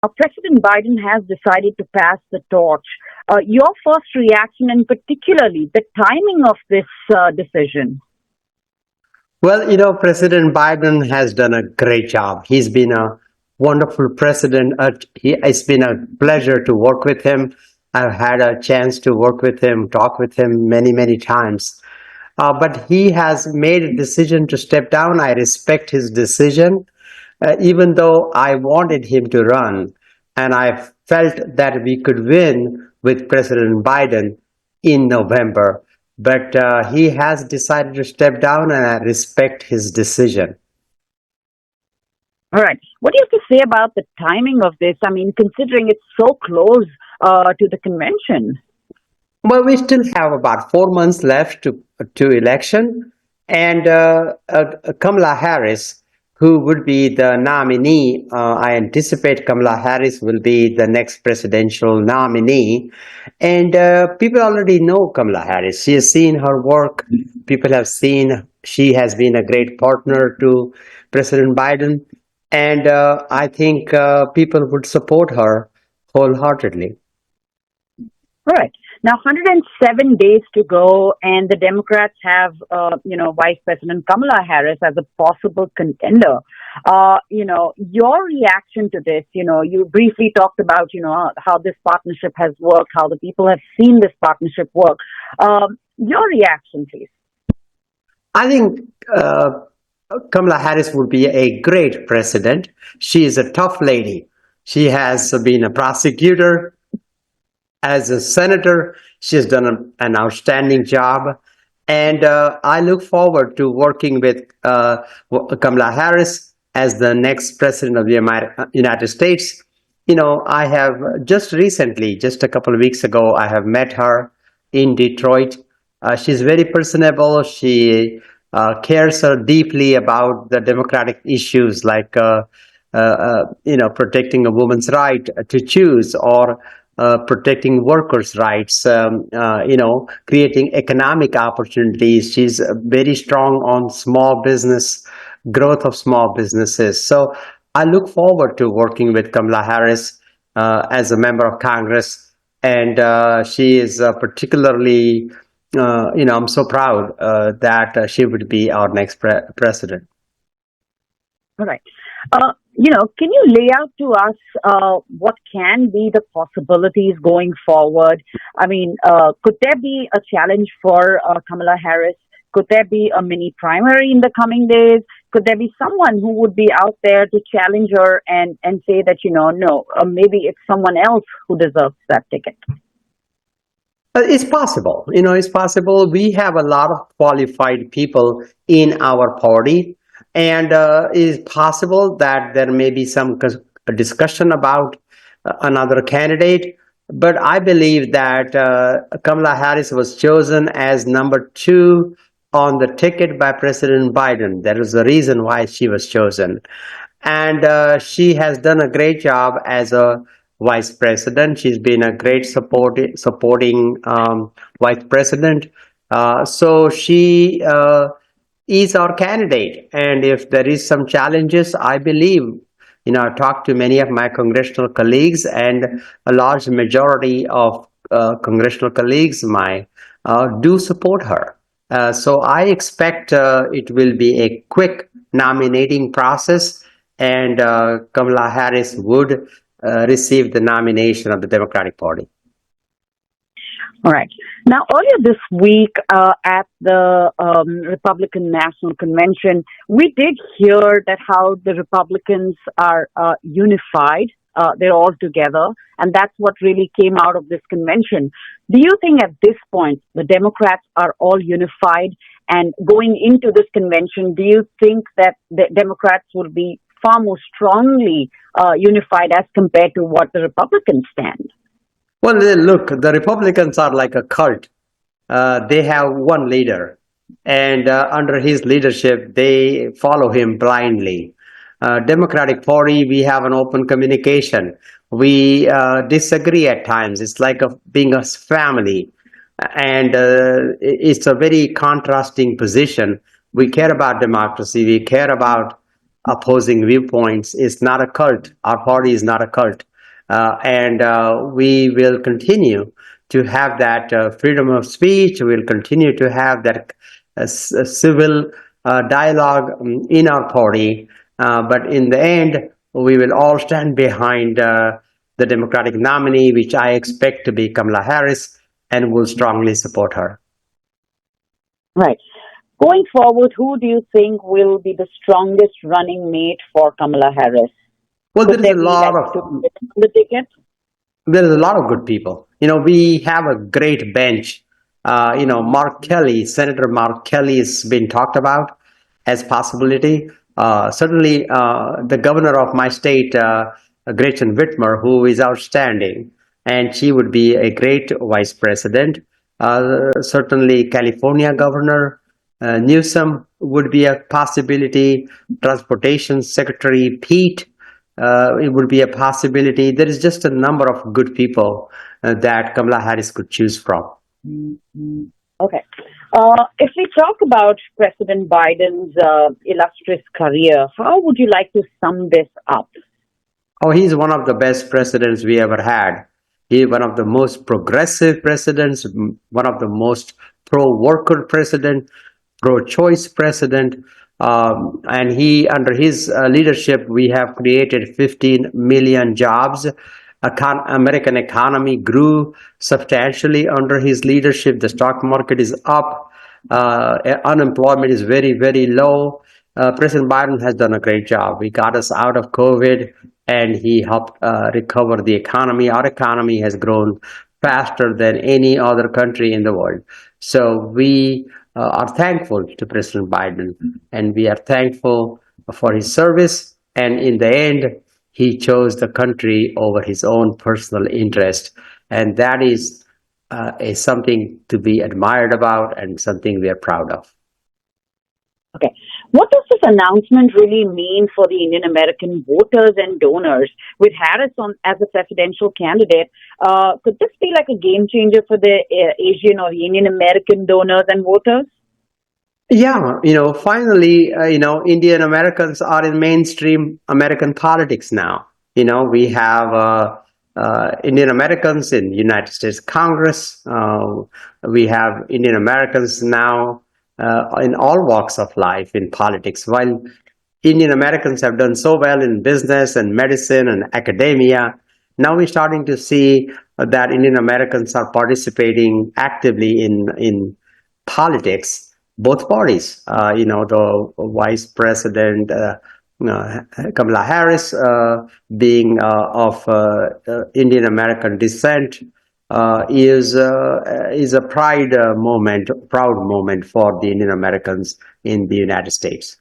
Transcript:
President Biden has decided to pass the torch. Your first reaction, and particularly the timing of this decision? Well, President Biden has done a great job. He's been a wonderful president. It's been a pleasure to work with him. I've had a chance to work with him, talk with him many, many times. But he has made a decision to step down. I respect his decision, even though I wanted him to run. And I felt that we could win with President Biden in November. But he has decided to step down, and I respect his decision. All right. What do you have to say about the timing of this? I mean, considering it's so close to the convention. Well, we still have about 4 months left to election, and Kamala Harris, who would be the nominee, I anticipate Kamala Harris will be the next presidential nominee, and people already know Kamala Harris. She has seen her work. People have seen she has been a great partner to President Biden, and I think people would support her wholeheartedly. All right. Now, 107 days to go, and the Democrats have, Vice President Kamala Harris as a possible contender. Your reaction to this, you briefly talked about, how this partnership has worked, how the people have seen this partnership work. Your reaction, please. I think Kamala Harris would be a great president. She is a tough lady. She has been a prosecutor. As a senator, she has done an outstanding job. And I look forward to working with Kamala Harris as the next president of the United States. I have just recently, just a couple of weeks ago, I have met her in Detroit. She's very personable. She cares deeply about the democratic issues like, protecting a woman's right to choose, or protecting workers' rights, creating economic opportunities. She's very strong on small business, growth of small businesses. So I look forward to working with Kamala Harris as a member of Congress. And she is particularly, I'm so proud that she would be our next president. All right. Can you lay out to us what can be the possibilities going forward? I mean, could there be a challenge for Kamala Harris? Could there be a mini primary in the coming days? Could there be someone who would be out there to challenge her and say that, no, maybe it's someone else who deserves that ticket? It's possible. It's possible. We have a lot of qualified people in our party. And it's possible that there may be some discussion about another candidate. But I believe that Kamala Harris was chosen as number 2 on the ticket by President Biden. That is the reason why she was chosen. And she has done a great job as a vice president. She's been a great supporting vice president. So she is our candidate. And if there is some challenges, I believe, I've talked to many of my congressional colleagues, and a large majority of congressional colleagues do support her. So I expect it will be a quick nominating process, and Kamala Harris would receive the nomination of the Democratic Party. All right. Now, earlier this week at the Republican National Convention, we did hear that how the Republicans are unified. They're all together. And that's what really came out of this convention. Do you think at this point the Democrats are all unified? And going into this convention, do you think that the Democrats will be far more strongly unified as compared to what the Republicans stand? Well, look, the Republicans are like a cult. They have one leader, and under his leadership, they follow him blindly. Democratic Party, we have an open communication. We disagree at times. It's like being a family, and it's a very contrasting position. We care about democracy. We care about opposing viewpoints. It's not a cult. Our party is not a cult. and we will continue to have that freedom of speech. We'll continue to have that civil dialogue in our party. But in the end, we will all stand behind the Democratic nominee, which I expect to be Kamala Harris, and will strongly support her. Right. Going forward, who do you think will be the strongest running mate for Kamala Harris? Well, Could there be like two women on the ticket? there's a lot of good people. We have a great bench. Mark Kelly, Senator Mark Kelly has been talked about as possibility. Certainly, the governor of my state, Gretchen Whitmer, who is outstanding, and she would be a great vice president. Certainly, California Governor Newsom would be a possibility. Transportation Secretary Pete, it would be a possibility. There is just a number of good people that Kamala Harris could choose from. Okay. If we talk about President Biden's illustrious career, how would you like to sum this up? Oh, he's one of the best presidents we ever had. He's one of the most progressive presidents, one of the most pro-worker president, pro-choice president. And under his leadership, we have created 15 million jobs. American economy grew substantially under his leadership. The stock market is up. Unemployment is very, very low. President Biden has done a great job. He got us out of COVID, and he helped recover the economy. Our economy has grown faster than any other country in the world. So we are thankful to President Biden, and we are thankful for his service. And in the end, he chose the country over his own personal interest. And that is something to be admired about and something we are proud of. Okay. What does this announcement really mean for the Indian American voters and donors? With Harris as a presidential candidate, could this be like a game changer for the Asian or Indian American donors and voters? Yeah, finally, Indian Americans are in mainstream American politics now. We have Indian Americans in United States Congress. We have Indian Americans now in all walks of life in politics. While Indian Americans have done so well in business and medicine and academia, now we're starting to see that Indian Americans are participating actively in politics. Both parties, the Vice President Kamala Harris being of Indian American descent is a proud moment for the Indian Americans in the United States.